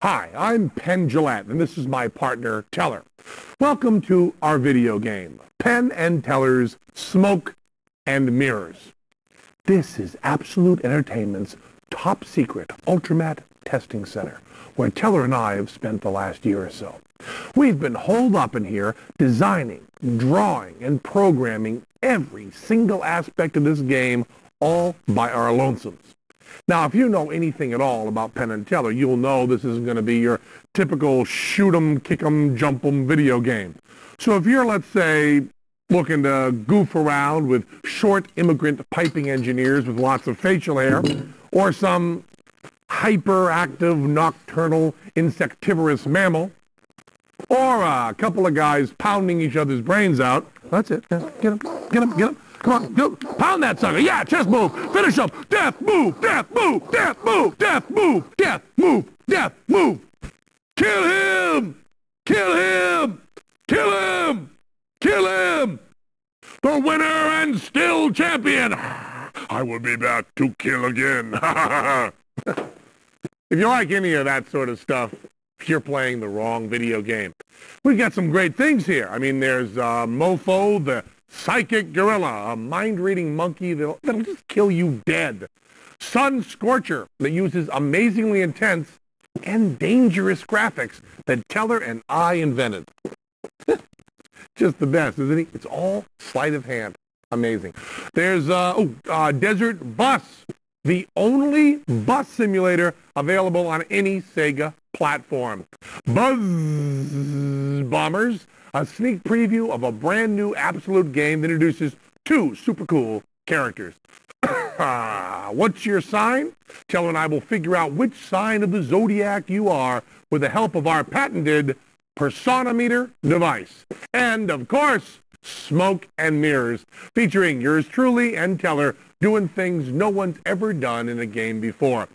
Hi, I'm Penn Jillette, and this is my partner, Teller. Welcome to our video game, Penn and Teller's Smoke and Mirrors. This is Absolute Entertainment's top secret Ultramat testing center, where Teller and I have spent the last year or so. We've been holed up in here designing, drawing, and programming every single aspect of this game all by our lonesomes. Now, if you know anything at all about Penn and Teller, you'll know this isn't going to be your typical shoot 'em, kick 'em, jump 'em video game. So if you're, let's say, looking to goof around with short immigrant piping engineers with lots of facial hair, or some hyperactive nocturnal insectivorous mammal, or a couple of guys pounding each other's brains out, that's it. Get him, get him, get him. Come on, go, pound that sucker. Yeah, chest move, finish him. Death move, death move, death move, death move, death move, death move. Kill him, kill him, kill him, kill him. The winner and still champion. I will be back to kill again. If you like any of that sort of stuff, you're playing the wrong video game. We've got some great things here. I mean, there's Mofo, the Psychic Gorilla, a mind-reading monkey that'll just kill you dead. Sun Scorcher, that uses amazingly intense and dangerous graphics that Teller and I invented. Just the best, isn't he? It's all sleight of hand. Amazing. There's Desert Bus, the only bus simulator available on any Sega platform. Buzz Bombers, a sneak preview of a brand new Absolute game that introduces two super cool characters. What's your sign? Teller and I will figure out which sign of the zodiac you are with the help of our patented Personometer device. And, of course, Smoke and Mirrors, featuring yours truly and Teller doing things no one's ever done in a game before.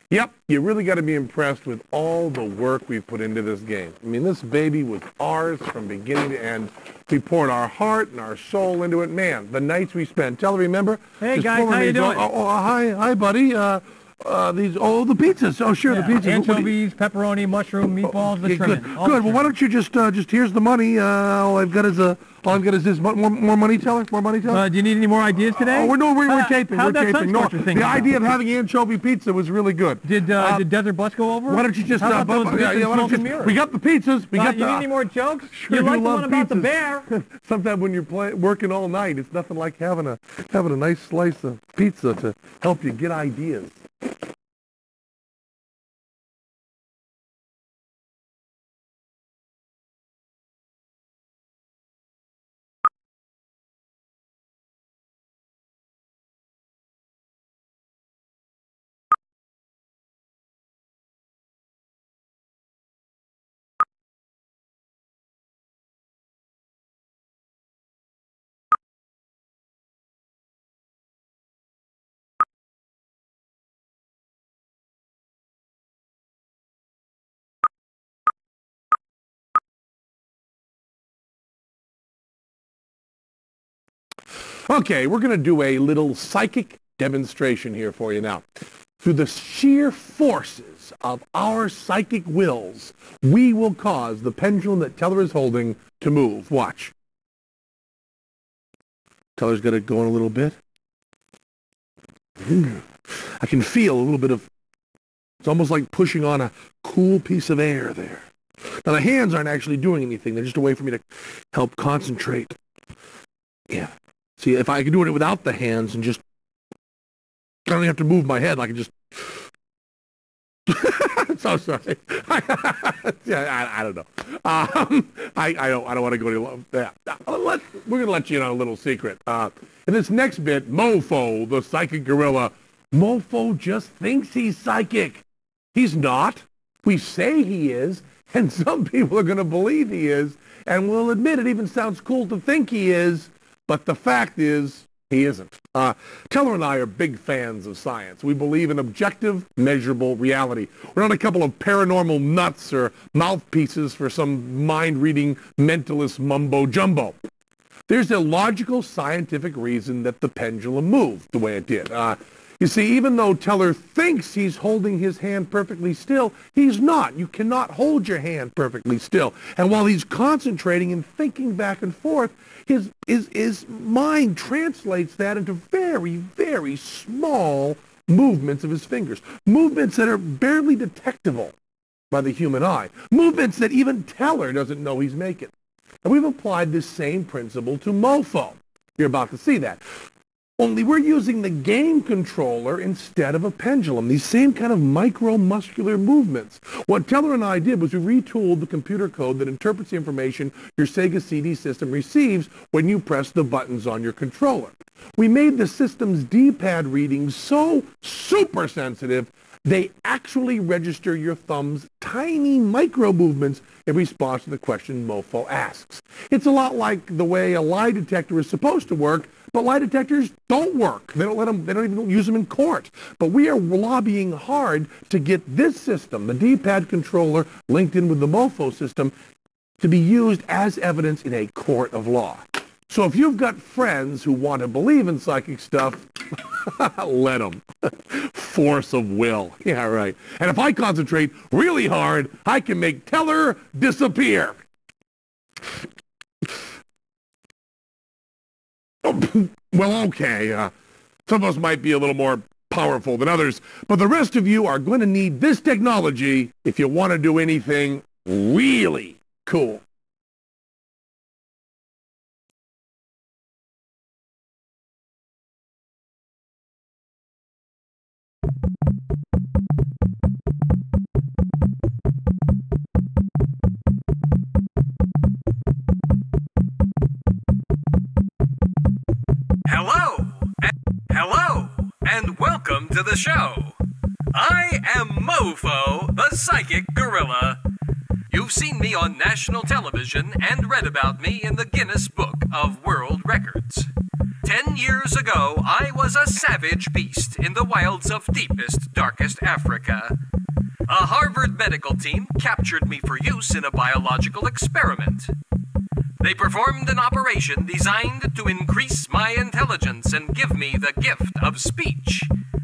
Yep, you really got to be impressed with all the work we've put into this game. I mean, this baby was ours from beginning to end. We poured our heart and our soul into it. Man, the nights we spent. Teller, remember? Hey, guys, how you doing? Hi, buddy. The pizzas. Oh, sure, yeah, the pizzas. Anchovies, pepperoni, mushroom, meatballs, the trimming. Good. Well, why don't you just here's the money. All I've got is this. More money, Teller. More money, Teller. Do you need any more ideas today? We're taping. How'd that taping. No, thing the idea of having anchovy pizza was really good. Did Desert Bus go over? Why don't you just? How about those we got the pizzas. We got you need any more jokes? Sure, you like the one pizzas. about the bear? Sometimes when you're working all night, it's nothing like having a nice slice of pizza to help you get ideas. Okay, we're going to do a little psychic demonstration here for you now. Through the sheer forces of our psychic wills, we will cause the pendulum that Teller is holding to move. Watch. Teller's got it going a little bit. I can feel a little bit of, it's almost like pushing on a cool piece of air there. Now, the hands aren't actually doing anything. They're just a way for me to help concentrate. Yeah. See, if I could do it without the hands and just, I don't even have to move my head. I can just, so sorry. Yeah, I don't know. I don't want to go to, yeah. We're going to let you know a little secret. In this next bit, Mofo, the psychic gorilla, Mofo just thinks he's psychic. He's not. We say he is, and some people are going to believe he is, and will admit it even sounds cool to think he is. But the fact is, he isn't. Teller and I are big fans of science. We believe in objective, measurable reality. We're not a couple of paranormal nuts or mouthpieces for some mind-reading mentalist mumbo-jumbo. There's a logical scientific reason that the pendulum moved the way it did. You see, even though Teller thinks he's holding his hand perfectly still, he's not. You cannot hold your hand perfectly still. And while he's concentrating and thinking back and forth, his mind translates that into very, very small movements of his fingers, movements that are barely detectable by the human eye, movements that even Teller doesn't know he's making. And we've applied this same principle to MoFo. You're about to see that. Only we're using the game controller instead of a pendulum, these same kind of micromuscular movements. What Teller and I did was we retooled the computer code that interprets the information your Sega CD system receives when you press the buttons on your controller. We made the system's D-pad readings so super sensitive, they actually register your thumb's tiny micro movements in response to the question MoFo asks. It's a lot like the way a lie detector is supposed to work, but lie detectors don't work. They don't even use them in court. But we are lobbying hard to get this system, the D-pad controller linked in with the MoFo system, to be used as evidence in a court of law. So if you've got friends who want to believe in psychic stuff, let them. Force of will. Yeah, right. And if I concentrate really hard, I can make Teller disappear. Well, okay. Some of us might be a little more powerful than others, but the rest of you are going to need this technology if you want to do anything really cool. Hello, and welcome to the show. I am MoFo, the Psychic Gorilla. You've seen me on national television and read about me in the Guinness Book of World Records. 10 years ago, I was a savage beast in the wilds of deepest, darkest Africa. A Harvard medical team captured me for use in a biological experiment. They performed an operation designed to increase my intelligence and give me the gift of speech.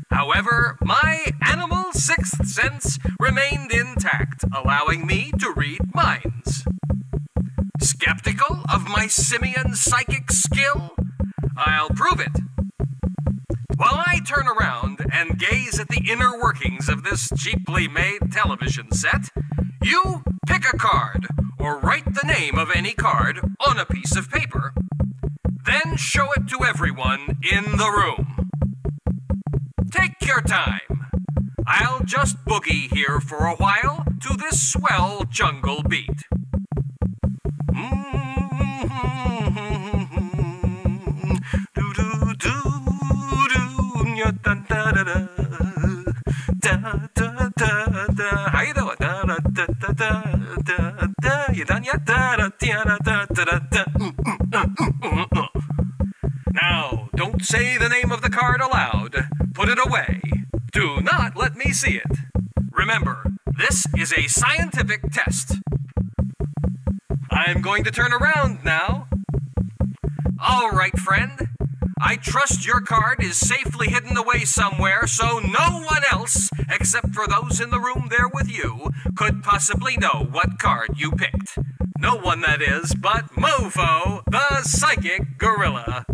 However, my animal sixth sense remained intact, allowing me to read minds. Skeptical of my simian psychic skill? I'll prove it. While I turn around and gaze at the inner workings of this cheaply made television set, you pick a card, or write the name of any card on a piece of paper. Then show it to everyone in the room. Take your time. I'll just boogie here for a while to this swell jungle beat. How you doing? You done yet? Now, don't say the name of the card aloud. Put it away. Do not let me see it. Remember, this is a scientific test. I'm going to turn around now. All right, friend. I trust your card is safely hidden away somewhere so no one else, except for those in the room there with you, could possibly know what card you picked. No one, that is, but MoFo, the Psychic Gorilla.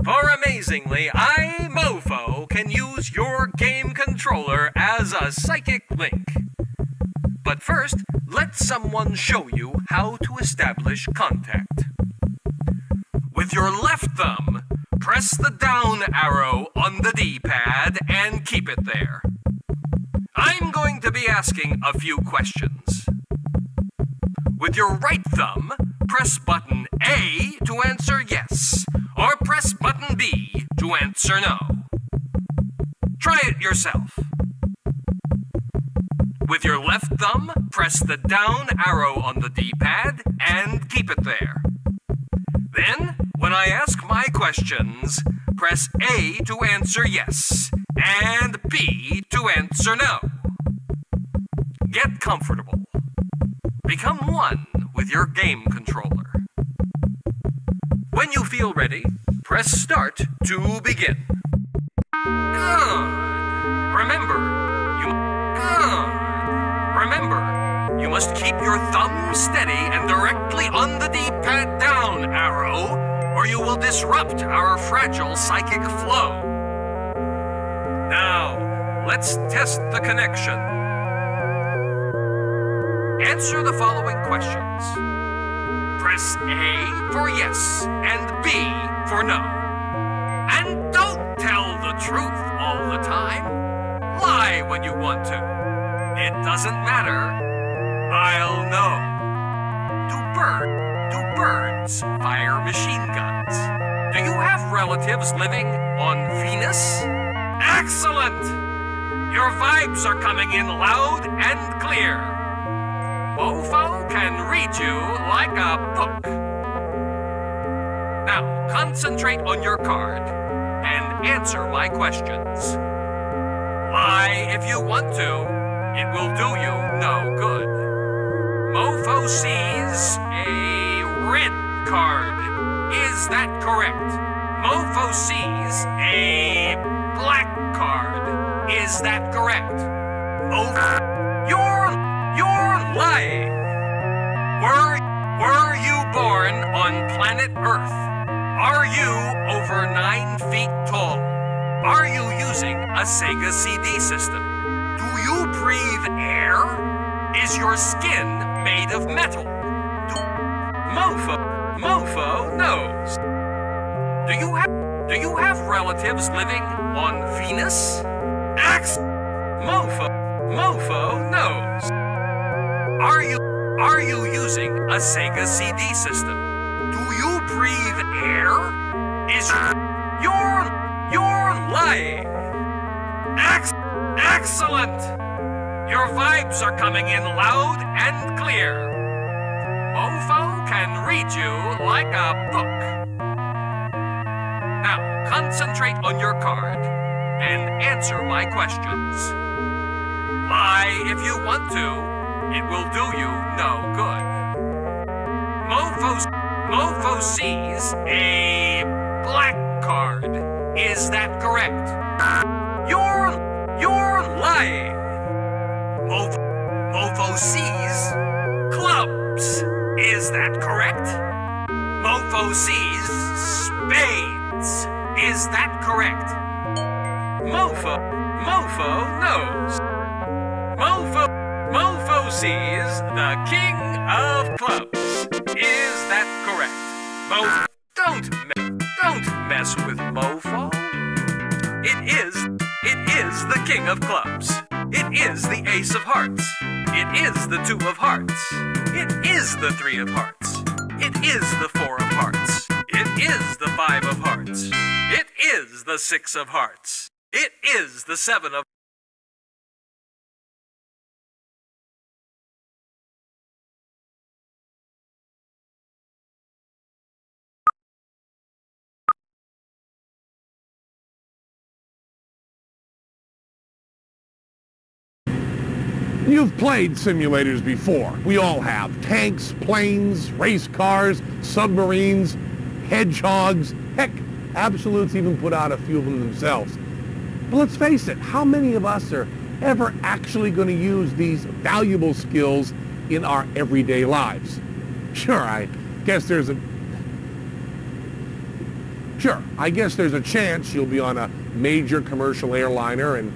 For amazingly, I, MoFo, can use your game controller as a psychic link. But first, let someone show you how to establish contact. With your left thumb, press the down arrow on the D-pad and keep it there. I'm going to be asking a few questions. With your right thumb, press button A to answer yes, or press button B to answer no. Try it yourself. With your left thumb, press the down arrow on the D-pad and keep it there. Then, when I ask my questions, press A to answer yes, and B to answer no. Get comfortable. Become one with your game controller. When you feel ready, press start to begin. Good. Remember, you must keep your thumb steady and directly on the D-pad down arrow, or you will disrupt our fragile psychic flow. Now, let's test the connection. Answer the following questions. Press A for yes and B for no. And don't tell the truth all the time. Lie when you want to. It doesn't matter. I'll know. Do birds fire machine guns? Do you have relatives living on Venus? Excellent! Your vibes are coming in loud and clear. Mofo can read you like a book. Now, concentrate on your card and answer my questions. Lie if you want to. It will do you no good. Mofo sees a red card. Is that correct? Mofo sees a black card. Is that correct? Mofo, you're lying. Were you born on planet Earth? Are you over 9 feet tall? Are you using a Sega CD system? Do you breathe air? Is your skin made of metal? Mofo knows. Do you have relatives living on Venus? Mofo knows. Are you using a Sega CD system? Do you breathe air? You're lying. Excellent. Your vibes are coming in loud and clear. Mofo can read you like a book. Now, concentrate on your card and answer my questions. Lie if you want to. It will do you no good. Mofo sees a black card. Is that correct? You're lying. Mofo sees clubs. Is that correct? Mofo sees spades. Is that correct? Mofo knows. Mofo sees the king of clubs. Is that correct? Don't mess with Mofo. It is the king of clubs. It is the ace of hearts. It is the 2 of hearts. It is the 3 of hearts. It is the 4 of hearts. It is the 5 of hearts. It is the 6 of hearts. It is the 7 of You've played simulators before. We all have. Tanks, planes, race cars, submarines, hedgehogs. Heck, Absolutes even put out a few of them themselves. But let's face it, how many of us are ever actually going to use these valuable skills in our everyday lives? Sure, I guess there's a chance you'll be on a major commercial airliner and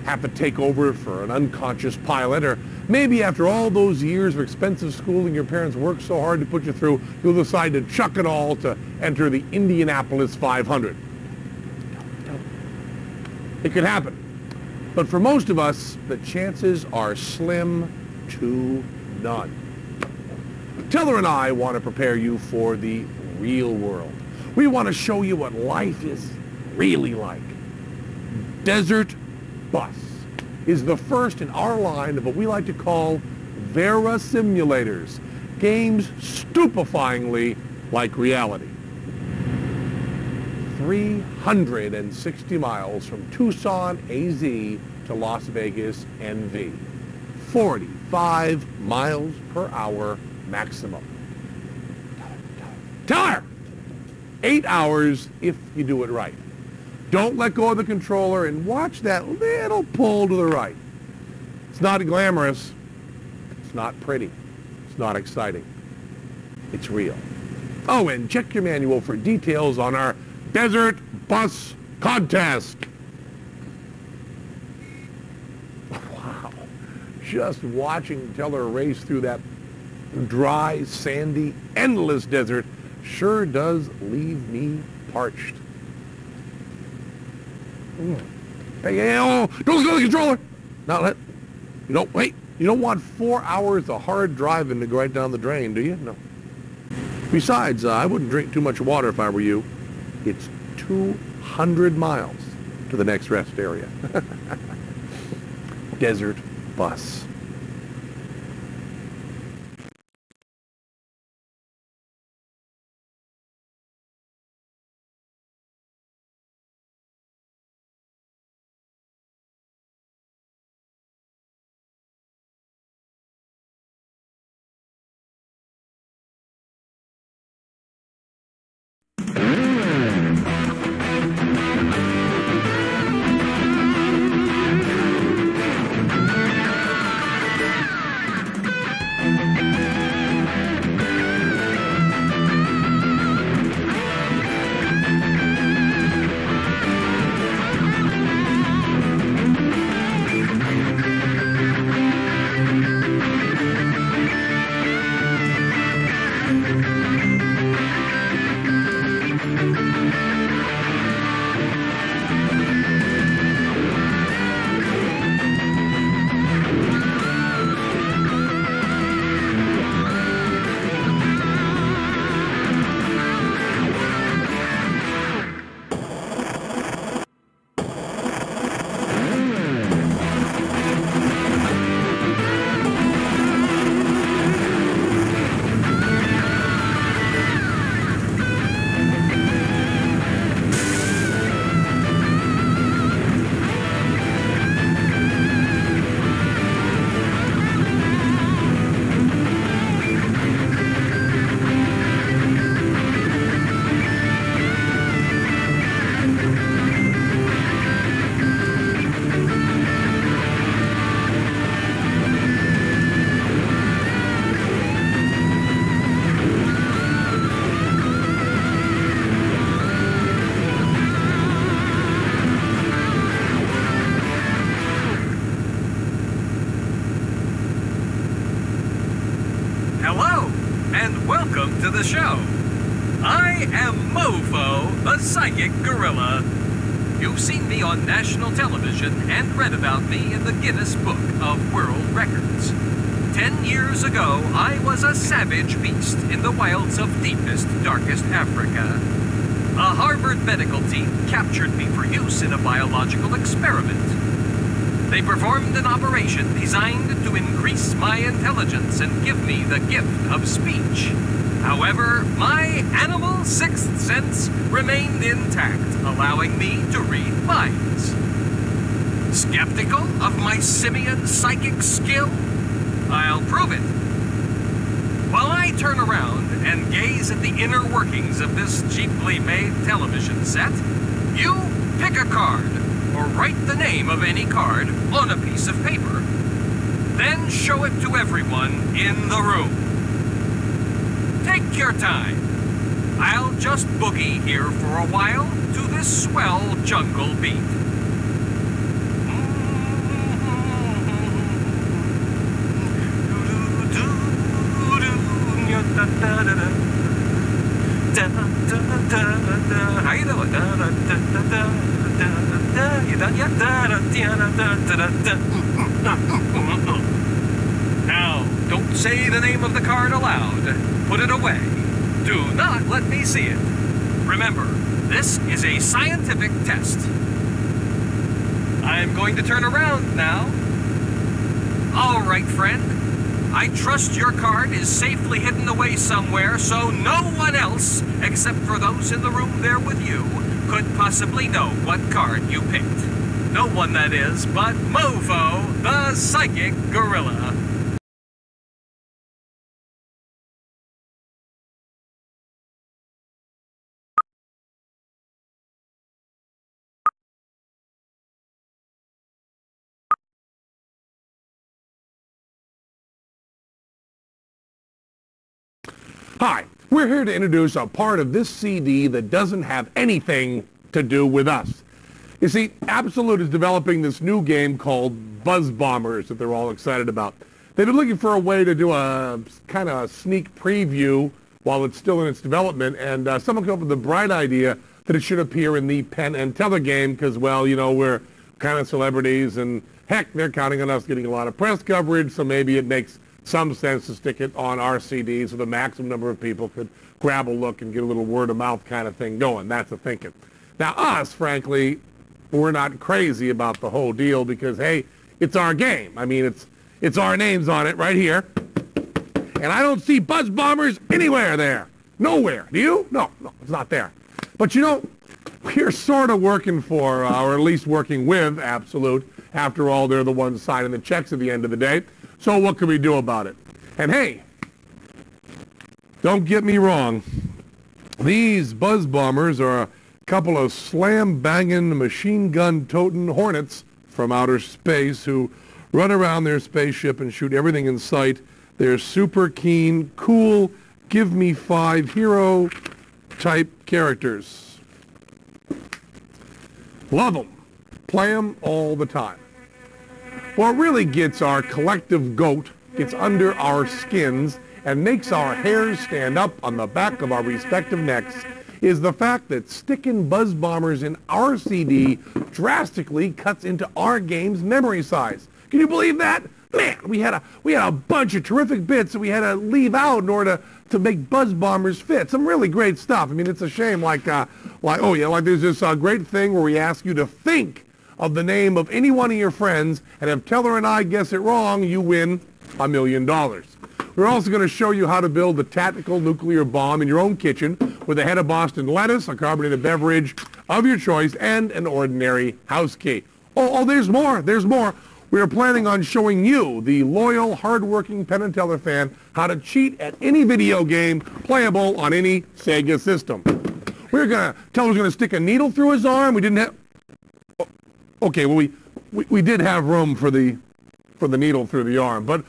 have to take over for an unconscious pilot, or maybe after all those years of expensive schooling your parents worked so hard to put you through, you'll decide to chuck it all to enter the Indianapolis 500. It could happen. But for most of us, the chances are slim to none. Teller and I want to prepare you for the real world. We want to show you what life is really like. Desert Bus is the first in our line of what we like to call Vera simulators, games stupefyingly like reality. 360 miles from Tucson, AZ to Las Vegas, NV. 45 miles per hour maximum. Teller! 8 hours if you do it right. Don't let go of the controller and watch that little pull to the right. It's not glamorous. It's not pretty. It's not exciting. It's real. Oh, and check your manual for details on our Desert Bus Contest. Wow. Just watching Teller race through that dry, sandy, endless desert sure does leave me parched. Hey, oh, don't go to the controller. You don't want 4 hours of hard driving to go right down the drain, do you? No. Besides, I wouldn't drink too much water if I were you. It's 200 miles to the next rest area. Desert Bus. Hello, and welcome to the show. I am Mofo, the Psychic Gorilla. You've seen me on national television and read about me in the Guinness Book of World Records. 10 years ago, I was a savage beast in the wilds of deepest, darkest Africa. A Harvard medical team captured me for use in a biological experiment. They performed an operation designed to increase my intelligence and give me the gift of speech. However, my animal sixth sense remained intact, allowing me to read minds. Skeptical of my simian psychic skill? I'll prove it. While I turn around and gaze at the inner workings of this cheaply made television set, you pick a card, or write the name of any card on a piece of paper. Then show it to everyone in the room. Take your time. I'll just boogie here for a while to this swell jungle beat. How you doing? You done yet? Now, don't say the name of the card aloud. Put it away. Do not let me see it. Remember, this is a scientific test. I'm going to turn around now. All right, friend. I trust your card is safely hidden away somewhere, so no one else, except for those in the room there with you, could possibly know what card you picked. No one, that is, but Mofo, the Psychic Gorilla. Hi, we're here to introduce a part of this CD that doesn't have anything to do with us. You see, Absolute is developing this new game called Buzz Bombers that they're all excited about. They've been looking for a way to do a kind of sneak preview while it's still in its development, and someone came up with the bright idea that it should appear in the Penn and Teller game because, well, you know, we're kind of celebrities, and heck, they're counting on us getting a lot of press coverage, so maybe it makes some sense to stick it on our CD so the maximum number of people could grab a look and get a little word-of-mouth kind of thing going. That's the thinking. Now, us, frankly, we're not crazy about the whole deal because, hey, it's our game. I mean, it's our names on it right here. And I don't see Buzz Bombers anywhere there. Nowhere. Do you? No, it's not there. But, you know, we're sort of working for, or at least working with Absolute. After all, they're the ones signing the checks at the end of the day. So what can we do about it? And hey, don't get me wrong. These Buzz Bombers are a couple of slam-banging, machine-gun-toting hornets from outer space who run around their spaceship and shoot everything in sight. They're super keen, cool, give-me-five hero-type characters. Love them. Play them all the time. What really gets our collective goat, gets under our skins, and makes our hairs stand up on the back of our respective necks is the fact that sticking Buzz Bombers in our CD drastically cuts into our game's memory size. Can you believe that? Man, we had a bunch of terrific bits that we had to leave out in order to make Buzz Bombers fit. Some really great stuff. I mean, it's a shame, like there's this great thing where we ask you to think of the name of any one of your friends, and if Teller and I guess it wrong, you win $1 million. We're also going to show you how to build a tactical nuclear bomb in your own kitchen with a head of Boston lettuce, a carbonated beverage of your choice, and an ordinary house key. Oh, there's more. There's more. We are planning on showing you, the loyal, hard-working Penn and Teller fan, how to cheat at any video game playable on any Sega system. Teller's going to stick a needle through his arm. We didn't have... Okay, well, we did have room for the needle through the arm, but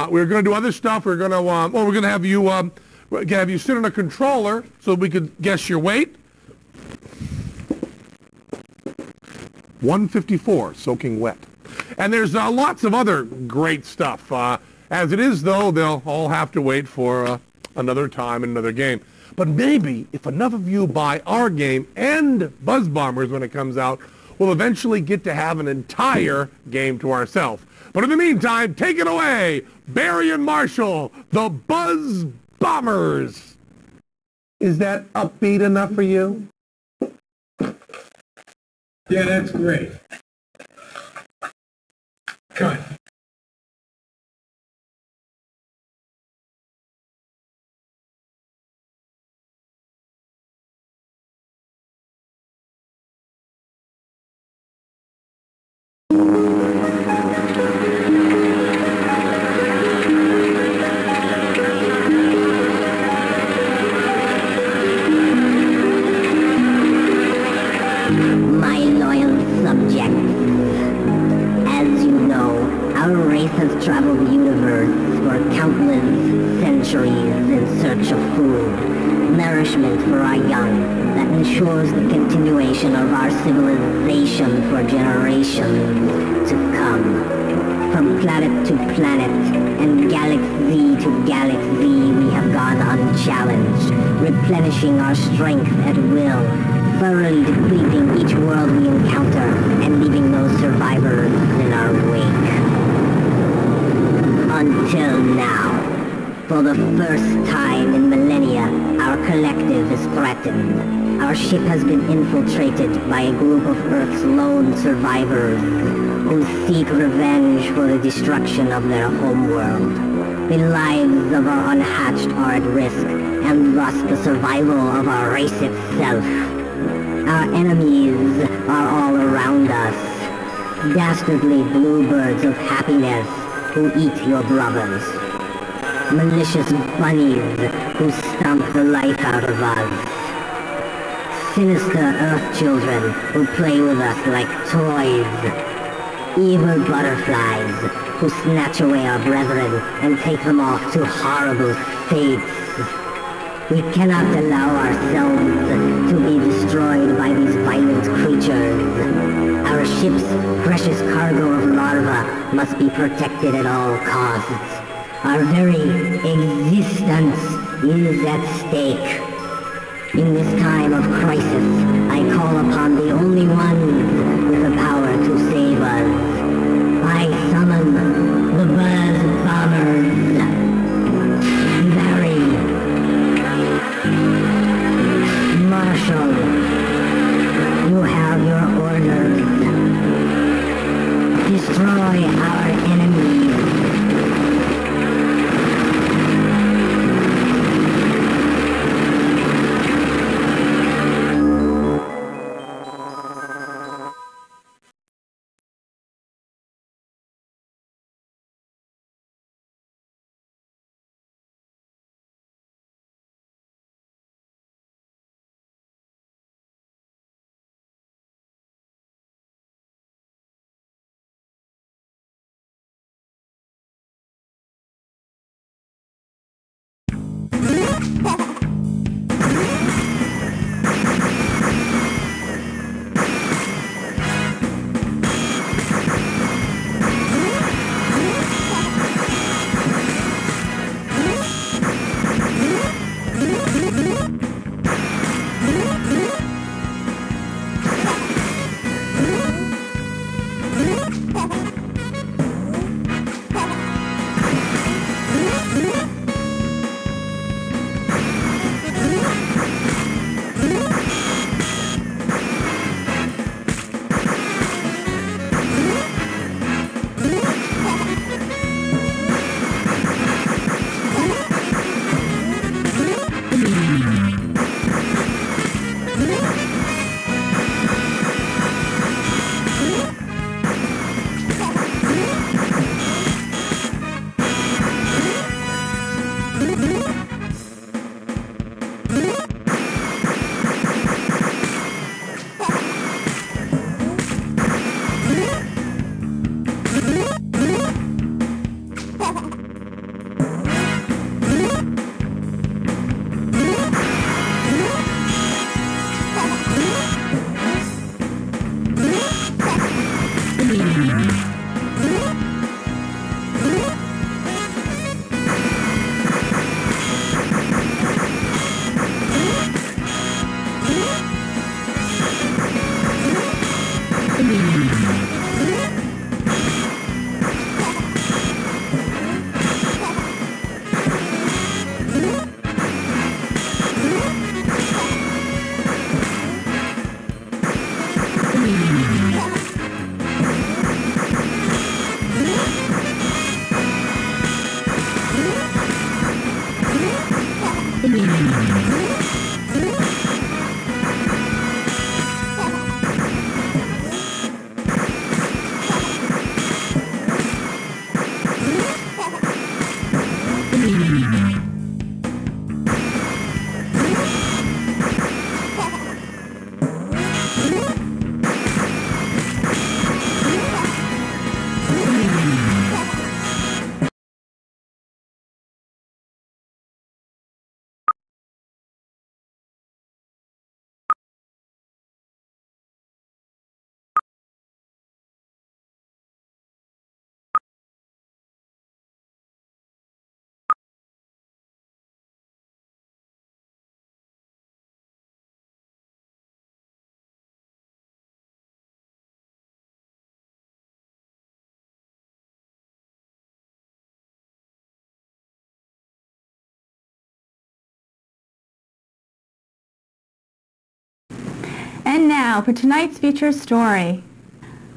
we're going to do other stuff. We're going to have you sit on a controller so we could guess your weight. 154, soaking wet. And there's lots of other great stuff. As it is, though, they'll all have to wait for another time and another game. But maybe if enough of you buy our game and Buzz Bombers when it comes out, we'll eventually get to have an entire game to ourselves. But in the meantime, take it away, Barry and Marshall, the Buzz Bombers. Is that upbeat enough for you? Yeah, that's great. Cut. My loyal subjects, as you know, our race has traveled the universe for countless centuries in search of food, nourishment for our young, that ensures the continuation of our civilization for generations to come. From planet to planet, and galaxy to galaxy, we have gone unchallenged, replenishing our strength at will, thoroughly depleting each world we encounter, and leaving no survivors in our wake. Until now. For the first time in millennia, our collective is threatened. Our ship has been infiltrated by a group of Earth's lone survivors who seek revenge for the destruction of their homeworld. The lives of our unhatched are at risk, and thus the survival of our race itself. Our enemies are all around us. Dastardly bluebirds of happiness who eat your brothers. Malicious bunnies who stomp the life out of us. Sinister Earth children who play with us like toys. Evil butterflies who snatch away our brethren and take them off to horrible fates. We cannot allow ourselves to be destroyed by these violent creatures. Our ship's precious cargo of larvae must be protected at all costs. Our very existence is at stake. In this time of crisis, I call upon the only ones with the power to save us. I summon the Buzz Bombers. Barry. Marshall. You have your orders. Destroy our enemies. And now for tonight's feature story.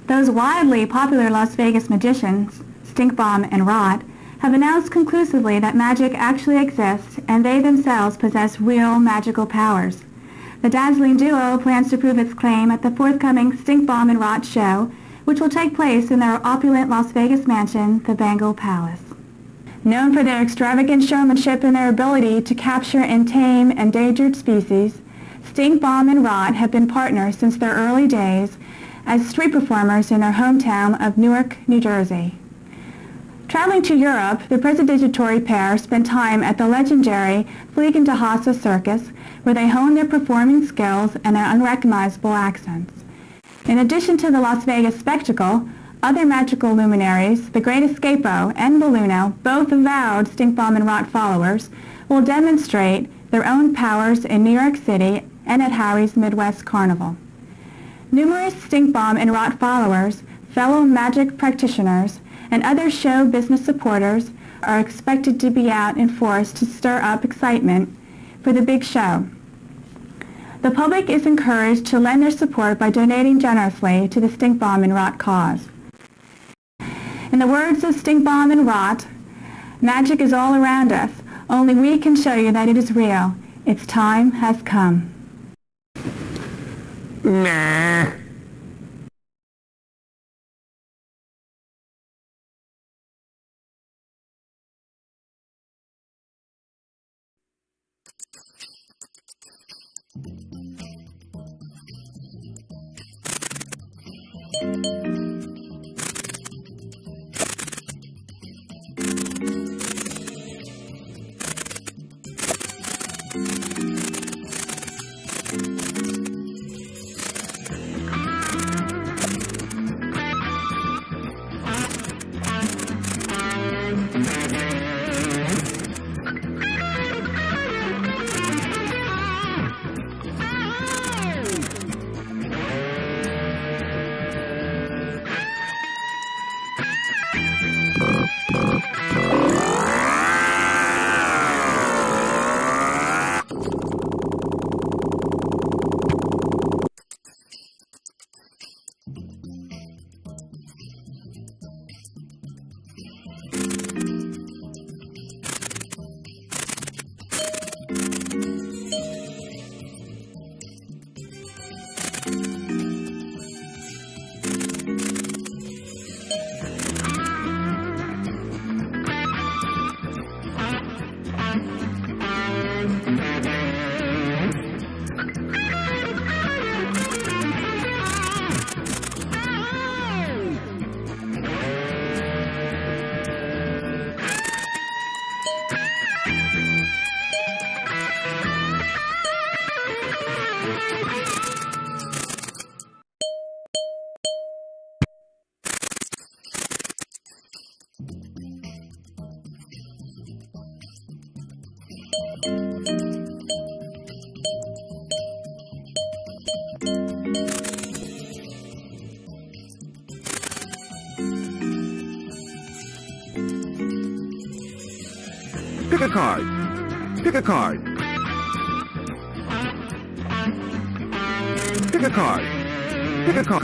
Those wildly popular Las Vegas magicians, Stinkbomb and Rot, have announced conclusively that magic actually exists and they themselves possess real magical powers. The dazzling duo plans to prove its claim at the forthcoming Stinkbomb and Rot show, which will take place in their opulent Las Vegas mansion, the Bengal Palace. Known for their extravagant showmanship and their ability to capture and tame endangered species, Stinkbomb and Rot have been partners since their early days as street performers in their hometown of Newark, New Jersey. Traveling to Europe, the prestidigitatory pair spent time at the legendary Fliegen de Hase Circus, where they honed their performing skills and their unrecognizable accents. In addition to the Las Vegas spectacle, other magical luminaries, the Great Escapo and Balluno, both avowed Stinkbomb and Rot followers, will demonstrate their own powers in New York City and at Harry's Midwest Carnival. Numerous Stinkbomb and Rot followers, fellow magic practitioners, and other show business supporters are expected to be out in force to stir up excitement for the big show. The public is encouraged to lend their support by donating generously to the Stinkbomb and Rot cause. In the words of Stinkbomb and Rot, magic is all around us. Only we can show you that it is real. Its time has come. Nah. Pick a card. Pick a card. Pick a card. Pick a card.